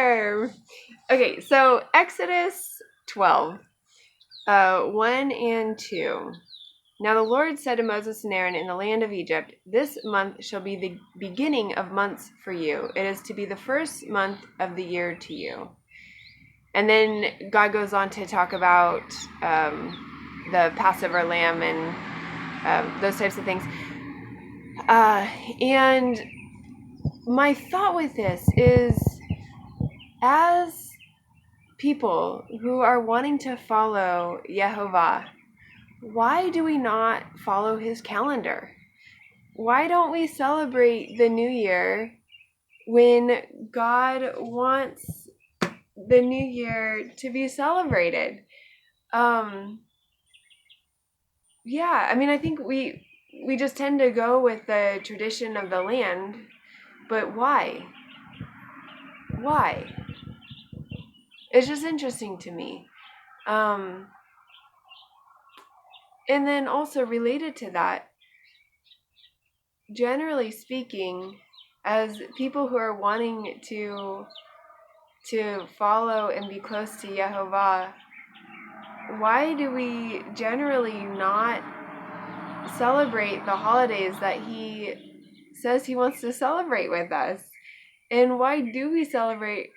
there. Okay, so Exodus 12, 1 and 2. Now the Lord said to Moses and Aaron in the land of Egypt, "This month shall be the beginning of months for you. It is to be the first month of the year to you." And then God goes on to talk about the Passover lamb and those types of things. And my thought with this is, as people who are wanting to follow Yehovah, why do we not follow his calendar? Why don't we celebrate the new year when God wants the new year to be celebrated? Yeah, I mean, I think we just tend to go with the tradition of the land, but why? Why? It's just interesting to me. And then also related to that, generally speaking, as people who are wanting to follow and be close to Yehovah, why do we generally not celebrate the holidays that he says he wants to celebrate with us? And why do we celebrate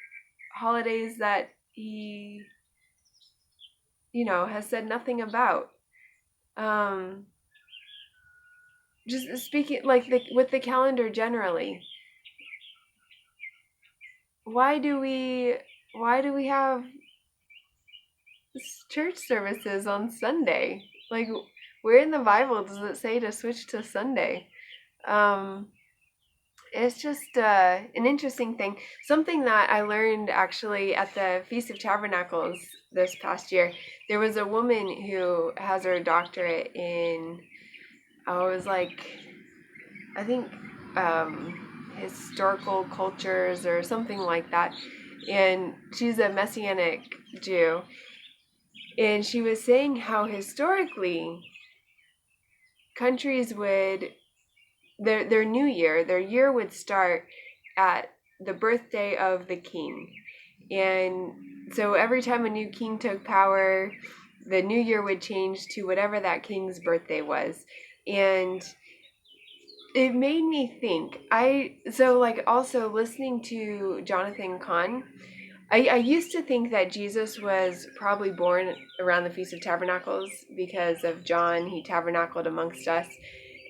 holidays that he, has said nothing about? Just speaking with the calendar generally, why do we have church services on Sunday? Like, where in the Bible does it say to switch to Sunday? It's just an interesting thing. Something that I learned actually at the Feast of Tabernacles this past year. There was a woman who has her doctorate in, I think, historical cultures or something like that. And she's a Messianic Jew. And she was saying how historically countries would, their new year, their year would start at the birthday of the king. And so every time a new king took power, the new year would change to whatever that king's birthday was. And it made me think. Also listening to Jonathan Cahn, I used to think that Jesus was probably born around the Feast of Tabernacles because of John. He tabernacled amongst us.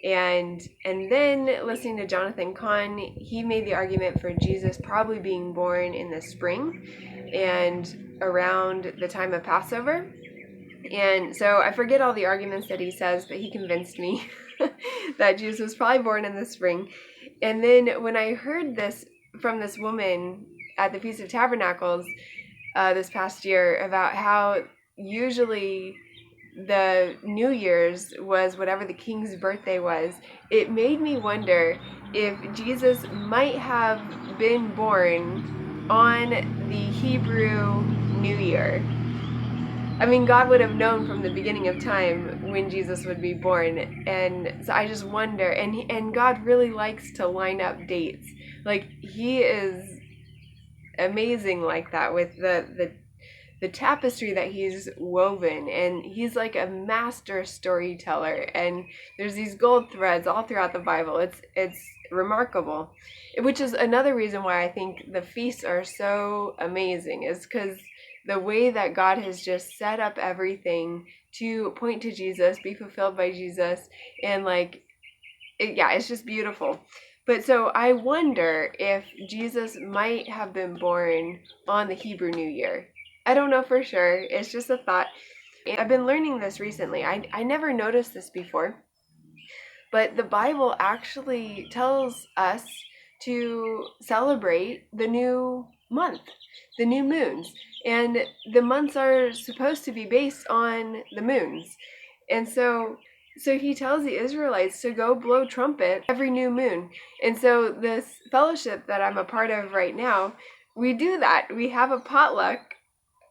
And then listening to Jonathan Cahn, he made the argument for Jesus probably being born in the spring and around the time of Passover. And so I forget all the arguments that he says, but he convinced me that Jesus was probably born in the spring. And then when I heard this from this woman at the Feast of Tabernacles this past year about how usually the New Year's was whatever the king's birthday was, it made me wonder if Jesus might have been born on the Hebrew New Year. I mean, God would have known from the beginning of time when Jesus would be born. And so I just wonder, and God really likes to line up dates. Like, he is amazing like that with the tapestry that he's woven, and he's like a master storyteller, and there's these gold threads all throughout the Bible. It's remarkable, which is another reason why I think the feasts are so amazing, is because the way that God has just set up everything to point to Jesus, be fulfilled by Jesus, and it's just beautiful. But so I wonder if Jesus might have been born on the Hebrew New Year. I don't know for sure. It's just a thought. I've been learning this recently. I never noticed this before. But the Bible actually tells us to celebrate the new month, the new moons. And the months are supposed to be based on the moons. And so he tells the Israelites to go blow trumpet every new moon. And so this fellowship that I'm a part of right now, we do that. We have a potluck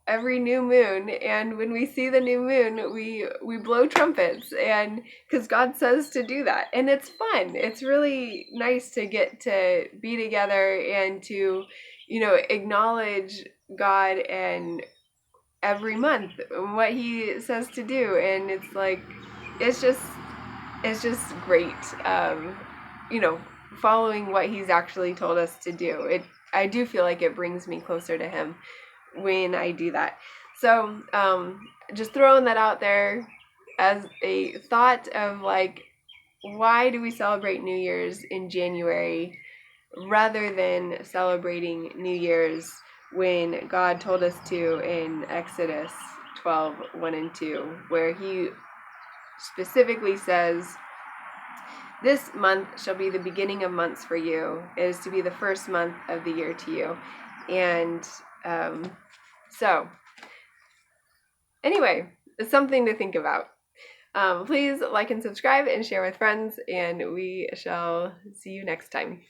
every new moon, and when we see the new moon, we blow trumpets, and because God says to do that, and it's fun. It's really nice to get to be together and to, acknowledge God and every month what He says to do, and it's like it's just great. You know, following what He's actually told us to do. I do feel like it brings me closer to Him when I do that. So just throwing that out there as a thought of like, why do we celebrate New Year's in January rather than celebrating New Year's when God told us to in Exodus 12:1 and 2, where He specifically says, "This month shall be the beginning of months for you. It is to be the first month of the year to you." And so, anyway, it's something to think about. Please like and subscribe and share with friends, and we shall see you next time.